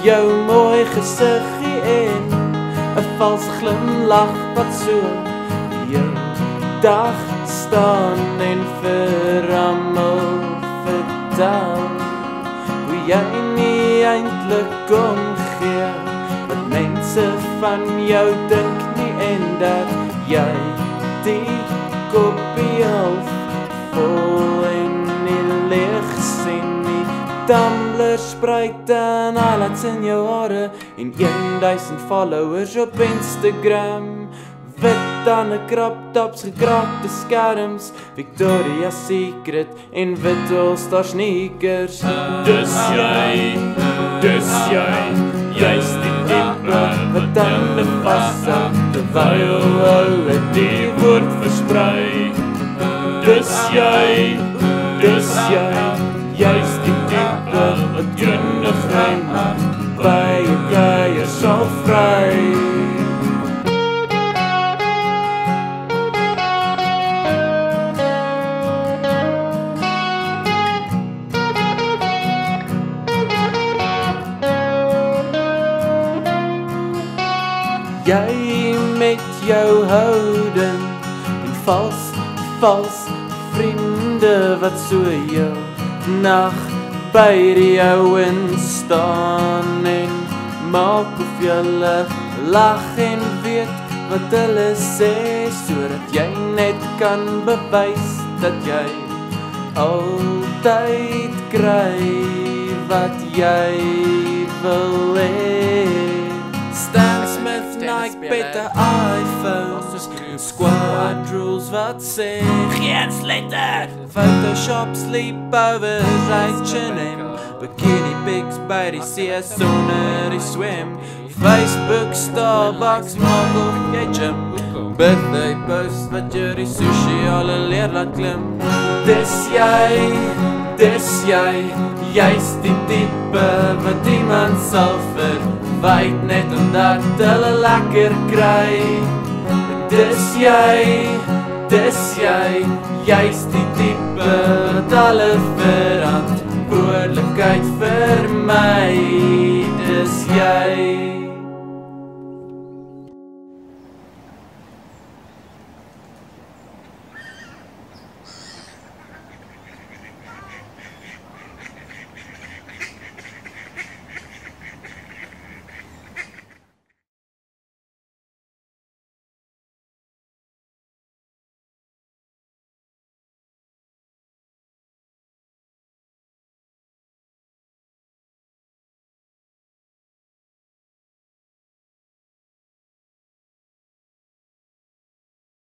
jou mooi gesiggie en 'n vals glimlach wat so jou dag staan en vir almal vertel hoe jy nie eintlik omgee wat mense van jou dink nie en dat jy die kopie half vol en nie leeg sien nie. Tumblr spruit en highlights in jou hare en 1000 followers op Instagram. Wit aan 'n crop tops, gekraakte skerms, Victoria's Secret en wit all-star sneakers. Dis jy, jy's die tipe wat hande vashou terwyl hulle die woord versprei. Dis jy, jy's die tipe wat eendag eendag by 'n kuier sal vry. Jy met jou houding en vals vriende wat so jou nag by die ouens staan en maak of julle lag en weet wat hulle sê sodat jy net kan bewys dat jy altyd kry wat jy wil hê. Stan Smith, Nike, beter iPhones en squad rules wat sê geen sletter. Photoshop sleepovers, H&M, bikini pics by die see sonder die swem. Facebook, Starbucks, maak of jy gym, birthday post wat jy die sosiale leer laat klim. Dis jy, jy's die tipe wat iemand sal verwyd net omdat hulle lekker kry. Dis jy, jy's die tipe wat alle verantwoordelikheid vermy.